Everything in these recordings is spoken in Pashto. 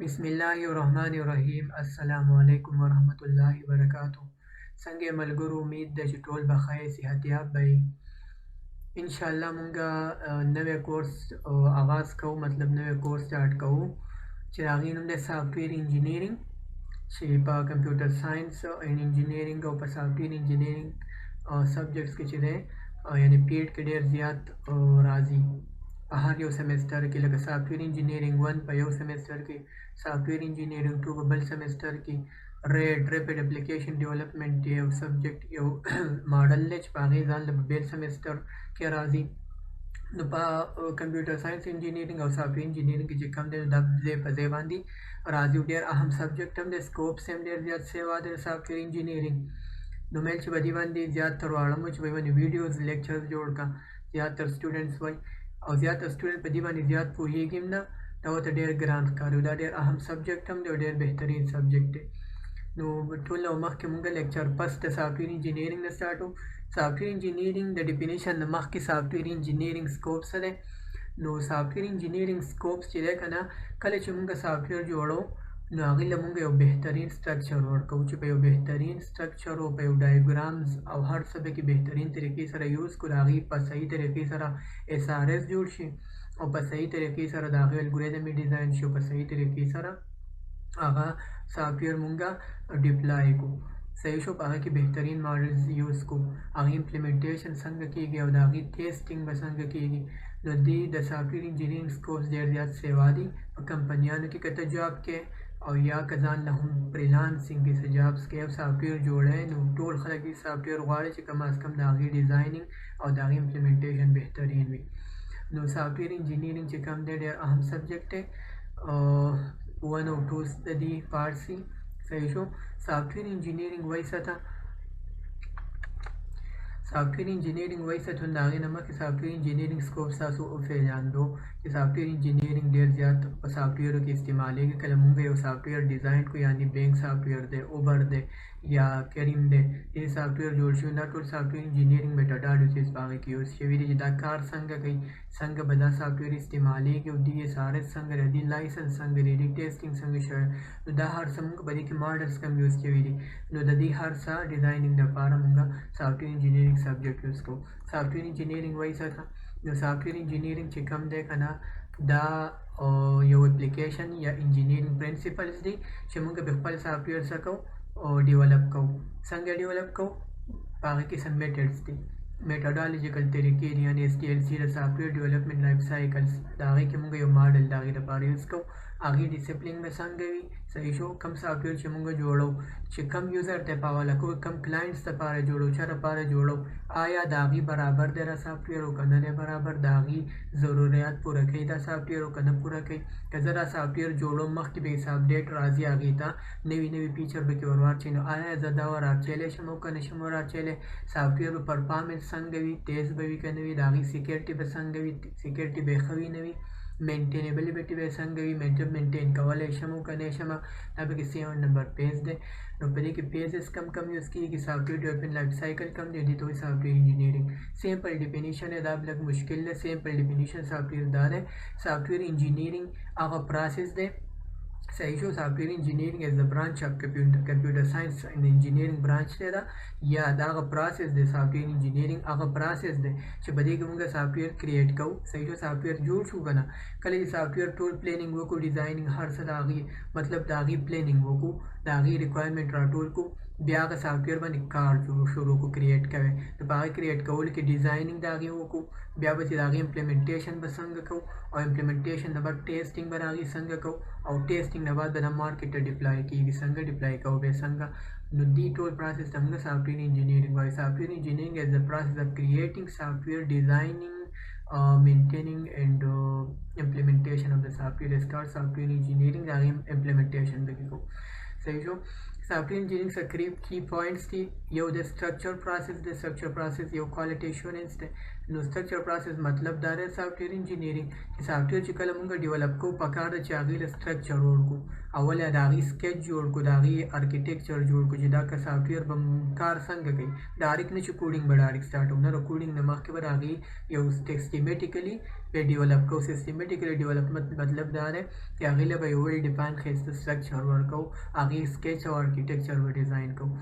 बिस्मिल्लाहिर्रहमानिर्रहीम अस्सलामु अलैकुम वरहमतुल्लाहि वबरकातुहू। څنګه मलګرو امید ده چې ټول بخیر صحتیاب به یې. انشاءالله مونږه نوی کورس آغاز کوو، مطلب نوی کورس سٹارټ کوو چې د هغې نوم دی سافټویر انجینیرینګ، چې په کمپیوټر ساینس اینډ انجینیرینګ او په سافټویر انجینیرینګ سبجیکټس کې چې دی یعنې پیډ کې ډېر زیات راځي په هر یو سیمسټر کې، لکه سافټویر انجینیرینګ 1 په یو سیمسټر کې، سافټویر انجینیرینګ 2 په بل سیمسټر کې، ریپډ اپلیکیشن ډیولپمنټ یو سبجیکټ یو ماډل دی چې په هغې ځان له بل سیمسټر کې راځي. نو په کمپیوټر ساینس انجینیرینګ او سافټویر انجینیرینګ کې چې کوم دی دا ځای په ځای باندې راځي. ډېر اهم سبجیکټ هم دی، سکوپس هم ډېر زیات سیوا دی د سافټویر انجینیرینګ. نو میل چې په دې باندې زیات تر واړم چې په دې باندې ویډیوز لیکچرز جوړ کړه، زیات تر سټوډنټس وایي او زیات تر سټوډنټ په دې باندې زیات پوهېږي هم نه، دا ورته ډېر ګران ښکاري. دا ډېر اهم سبجیکټ هم دی او ډېر بهترین سبجیکټ دی. نو ټول نه مخکې مونږ لیکچر پس د سافټویر انجینیرینګ نه سټارټ وو. سافټویر انجینیرینګ د ډیفینیشن نه مخکې سافټویر انجینیرینګ سکوپ څه دی؟ نو سافټویر انجینیرینګ سکوپس چې دی که نه، کله چې مونږ سافټویر جوړو نو هغې له مونږ یو بهترین سټرکچر ورکوو، چې په یو بهترین سټرکچر او په یو ډایګرامز او هر څه پکې بهترین طریقې سره یوز کړو، د هغې په صحیح طریقې سره SRS جوړ شي او په صحیح طریقې سره د هغې الګوریدم یې ډیزاین شي او په صحیح طریقې سره هغه سافټویر مونږه ډپلای کړو. صحیح شو، په هغه کې بهترین ماډلز یوز کړو، هغې امپلیمنټیشن څنګه کېږي او د هغې ټیسټینګ به څنګه کېږي. نو دې د سافټویر انجینیرینګ سکوپس ډېر زیات سیوا دي په کمپنیانو کې که ته جاب کې او یا که ځان له هم فریلانسینګ کې څه جابس کې او سافټویر جوړی، نو ټول خلک دې سافټویر غواړي چې کم از کم د هغې ډیزاینینګ او د هغې امپلیمنټیشن بهترین وي. نو سافټویر انجینیرینګ چې کوم دی ډېر اهم سبجیکټ دی، 1 او 2 د دې پارټس دي. صحیح شو. سافټویر انجینیرینګ وایي څه ته؟ سافټویر انجینیرینګ وایي څه ته؟ د هغې نه مخکې سافټویر انجینیرینګ سکوپ تاسو وپېژاندو چې سافټویر انجینیرینګ ډېر زیات په سافټویرو کې استعمالیږي. کله مونږ یو سافټویر ډیزاین کړو، یعنې بینک سافټویر دی، اوبر دی یا کریم دی، دې سافټویر جوړ شوي، دا ټول سافټویر انجینیرینګ میټاډالوجیز په هغې کې یوز شوي دي چې دا کار څنګه کوي، څنګه به دا سافټویر استعمالیږي او DSRS څنګه دی، دې لایسنس څنګه دی، دې ټیسټینګ څنګه شوی. نو دا هر څه مونږ په دې کې ماډلز کم یوز شوي دي. نو د دې هر څه ډیزاینینګ دپاره مونږ سافټویر انجینیرینګ سبجیکټ یوز کوو. سافټویر انجینیرینګ وایي څه ته؟ نو سافټویر انجینیرینګ چې کوم دی که نه، دا یو اپلیکیشن یا انجینیرینګ پرنسپلز دي چې مونږ په خپل سافټویر څه کوو ډیولپ کوو. څنګه ډیولپ کوو؟ په هغې کې څه میټډز دي، میټاډالوجیکل طریقې دي، یعنې STLC د سافټویر ډیولپمنټ لایف سایکلز، د هغې کې مونږ یو ماډل د هغې لپاره یوز کوو. هغې ډسپلین به څنګه وي؟ صحیح شو. کم سافټویر چې مونږ جوړو، چې کم یوزر ته په حواله کوو، کم کلاینټس دپاره جوړو، چا دپاره جوړو، آیا د هغې برابر دی دا سافټویر او که نه دی برابر، د هغې ضرورت پوره کوي دا سافټویر او که نه پوره کوي. که زه دا سافټویر جوړوم، مخکې به حساب ډیټ راځي هغې ته، نوي نوي فیچر به کې ور واچوي، نو آیا زه دا ور اچولی شم او که نه شم ور اچولی؟ سافټویر به پرفارمنس څنګه وي، تیز به وي که نه وي، د هغې سیکیورټي به څنګه وي، سیکیورټي به یې ښه وي نه وي، مینټینیبلټي به یې څنګه وي، مینټین کولی شم او که نه شم. دا پکې 7 نمبر پیج دی. نو په دې کې پیجز کم کم یوز کېږي، سافټویر ډیولپمنټ لایف سایکل کم دی، دې ته وایي سافټویر انجینیرینګ. سیمپل ډیفینیشن دی، دا لږ مشکل دی. سیمپل ډیفینیشن سافټویر دا دی، سافټویر انجینیرینګ هغه پروسس دی. صحیح شو. سافټویر انجینیرینګ از د برانچ اف کمپیوټر ساینس اینډ انجینیرینګ برانچ دی دا، یا دا هغه پروسس دی. سافټویر انجینیرینګ هغه پروسس دی چې په دې کې مونږ سافټویر کریټ کوو. صحیح شو. سافټویر جوړ شو که نه، کله چې سافټویر ټول پلینینګ وکړو، ډیزاینینګ هر څه د هغې مطلب د هغې پلینینګ وکړو، د هغې ریکوایرمنټ راټول کړو، بیا هغه سافټویر باندې کار شروع کړو، کریټ کوئ. نو په هغې کریټ کولو کې ډیزاینینګ د هغې وکړو، بیا به چې د هغې امپلیمنټیشن به څنګه کوو او امپلیمنټیشن نه بعد ټیسټینګ به د هغې څنګه کوو او ټیسټینګ نه بعد به د مارکیټ ته ډپلای کېږي، څنګه ډپلای کوو به څنګه. نو دې ټول پروسس ته موږ سافټویر انجینیرینګ وایو. سافټویر انجینیرینګ از د پروسس اف کریټینګ سافټویر ډیزاینینګ maintaining and implementation of the software is called software engineering. the implementation देखो सही जो software engineering से key points थी यो the structure process yo quality assurance थे نو سټرکچر پروسس مطلب دا دی سافټویر انجینیرینګ چې سافټویر چې کله مونږ ډیولپ کوو پکار ده چې هغې له سټرکچر ورکړو اول د هغې سکیچ جوړ کړو د هغې ارکیټیکچر جوړ کړو چې دا که سافټویر به کار څنګه کوي ډایرکټ نه چې کوډینګ به ډایرکټ سټارټ وو نه د کوډینګ نه مخکې به د هغې یو سیسټمیټیکلي به ډیولپ کوو سیسټمیټیکلي ډیولپمنټ مطلب دا دی چې هغې له به یو ویل ډیفاین ښایسته سټرکچر ورکوو هغې سکیچ او ارکیټیکچر به ډیزاین کوو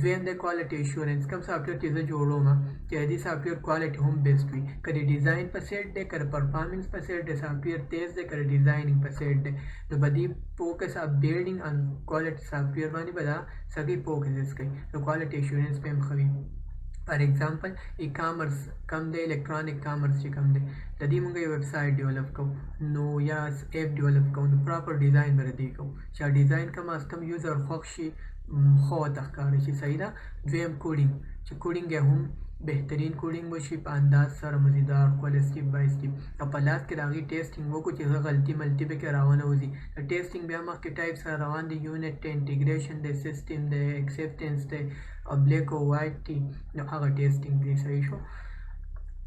دویم د کوالټي ایشورنس کوم سافټویر چې زه جوړوم چې د دې سافټویر کوالټي هم بیسټ وي که د ډیزاین په سیټ دی که د پرفارمنس په سیټ دی سافټویر تیز دی که د ډیزاینینګ په سیټ دی نو به دې فوکس اپ بیلډینګ ان کوالټي سافټویر باندې به دا سږي فوکسز کوي نو کوالټي ایشورنس به هم ښه وي فار ایگزامپل ای کامرس کم دی الکترانیک کامرس چې کم دی د دې موږ یو ویب سایټ ډیولپ کوو نو یا ایپ ډیولپ کوو نو پراپر ډیزاین به د دې کوو چې ډیزاین کم از کم یوزر خوښ شي خو ته ښکاري چې صحیح ده دویم کوډینګ چې کوډینګ یې هم بهترین کوډینګ وشي په انداز سره مزیدار ښکلی سټیپ بای سټیپ او په لاس کې د هغې ټیسټینګ وکړو چې ښه غلطي ملطي پکې راونه وځي د ټیسټینګ بیا مخکې ټایپ سره روان دی یونټ دی انټیګریشن دی سیسټم دی ایکسپټنس دی بلیک او وایټ دی نو هغه ټیسټینګ دی صحیح شو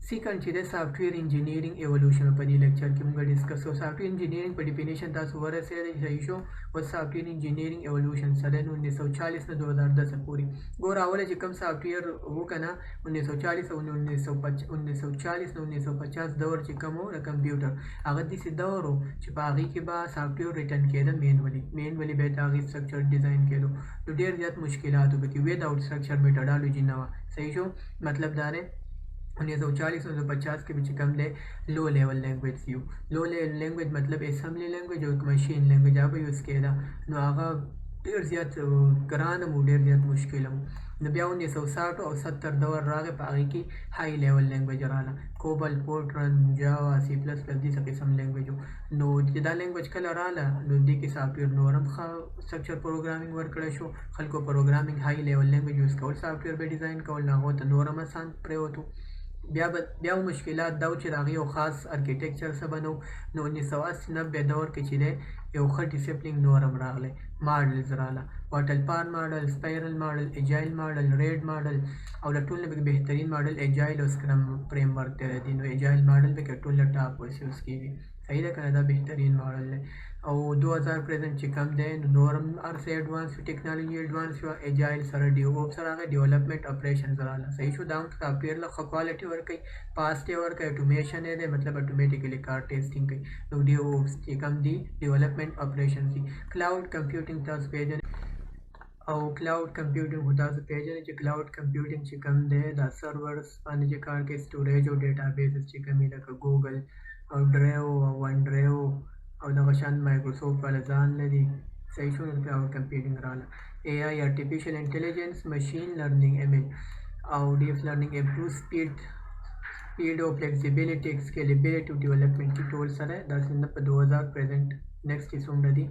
سیکنډ چې د سافټویر انجینیرینګ ایولوشن په دې لیکچر کې موږ ډسکس کوو سافټویر انجینیرینګ په ډیفینیشن تاسو ورسېدئ صحیح شو اوس سافټویر انجینیرینګ ایولوشن سره نو 1940 نه 2010 پورې ګوره اوله چې کوم سافټویر و که نه 1940 او 1940 نه 1950 دور چې کوم و د کمپیوټر هغه داسې دور و چې په هغې کې به سافټویر ریټن کېده مینولي به د هغې سټرکچر ډیزاین کېدو نو ډېر زیات مشکلات و پکې وداوټ سټرکچر میټاډالوجي نه وه صحیح شو مطلب دا دی 1940-1950 کې به چې کوم دی لو لیول لینګویج یو لو لیول لینګویج مطلب اسمبلی لینګویج او ماشین لینګویج هغه به یوز کېده نو هغه ډېر زیات ګران و ډېر زیات مشکل و نو بیا 1960 او 70 دور راغی په هغې کې های لیول لینګویج راغله کوبل فورټرن جاوا سی پلس پلس دې څه قسم لینګویج و نو چې دا لینګویج کله راغله نو دې کې سافټویر نور هم ښه سټرکچر پروګرامینګ ورکړی شو خلکو پروګرامینګ های لیول لینګویج یوز کول سافټویر به ډیزاین کول نو هغو ته نور هم اسان پرېوتو بیا مشکلات دا و چې د هغې یو خاص ارکیټیکچر څه بنو نو 1980-90 دور کې چې دی یو ښه ډسپلین نورم راغلی ماډلز راغله واټل پان ماډل سپایرل ماډل اجایل ماډل ریډ ماډل او د ټول نه پکې بهترین ماډل اجایل او سکرم فریم ورک دی نو اجایل ماډل پکې ټول نه ټاپ اوس یوز کېږي صحیح ده که نه دا بهترین ماډل دی او 2000 پرزنټ چې کم دی نو نورم هر څه ایډوانس ټیکنالوژي ایډوانس شوه اجایل سره ډیووپ سره هغه ډیولپمنټ اپریشنز راغله صحیح شو دا هم سافټویر له ښه کوالټي ورکوي فاسټ یې ورکوي اټومیشن یې دی مطلب اټومیټیکلي کار ټیسټینګ کوي نو ډیووپس چې کم دي ډیولپمنټ اپریشنز دي کلاؤډ کمپیوټینګ تاسو پیژنئ او کلاؤډ کمپیوټینګ خو تاسو پیژنئ چې کلاؤډ کمپیوټینګ چې کم دی دا سرورس باندې چې کار کوي سټوریج او ډیټا بیسز چې کوم لکه ګوګل او ډرایو او ون ډرایو او دغه شان مایکروسافټ والا ځان لري صحیح شو کلاؤډ کمپیوټینګ راغله اے آی ارټیفیشل انټیلیجنس مشین لرنینګ ایم ایل او ډیپ لرنینګ امپروو سپیډ او فلیکسیبیلیټي اسکیلیبیلیټي او ډیولپمنټ کې ټول سره داسې نه په 2000 پرزنټ نیکسټ یې څومره دي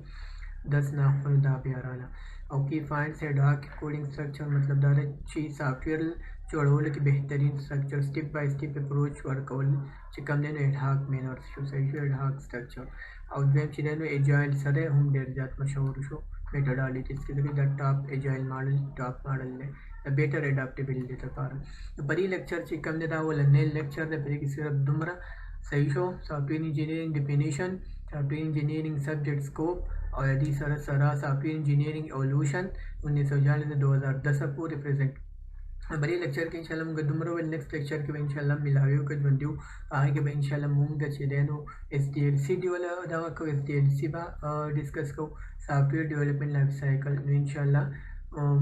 10 نه خپل دا بیا راغله او کی فاینډس اے ډارک کوډینګ سټرکچر مطلب دا دی چې سافټویر جوړولو کې بهترین سټرکچر سټیپ بای سټیپ اپروچ ورکول چې کوم دی نو اډهاک مینرز شو صحیح شو اډهاک سټرکچر او دویم چې دی نو اجایل سره هم ډېر زیات مشهور شو میټاډالټیز کې د ټاپ اجایل ماډل ټاپ ماډل دی د بیټر اډاپټیبلټي لپاره په دې لیکچر چې کوم دی دا ولنی لیکچر دی په دې کې صرف دومره صحیح شو سافټویر انجینیرینګ ډیفینیشن سافټویر انجینیرینګ سبجیکټ سکوپ او د دې سره سافټویر انجینیرینګ ایولوشن 1940-2010 پورې پرزنټ بلې لیکچر کې انشاءالله موږ دومره ول نیکسټ لیکچر کې به انشاءالله ملاوي وکړو ژوندي یو هغې کې به انشاءالله موږ چې دی نو ایس ډي ایل سی دغه کوو ایس ډي ایل سی به ډسکس کوو سافټویر ډیولپمنټ لایف سایکل نو انشاءالله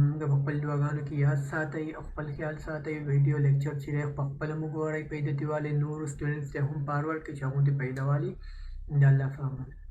موږ په خپل دعاګانو کې یاد ساتئ او خپل خیال ساتئ ویډیو لیکچر چې دی په خپله مو ګورئ پیدا تیوالی نورو سټوډنټس ته هم فارورډ کړئ چې هغوی ته پیدا والي د الله په امان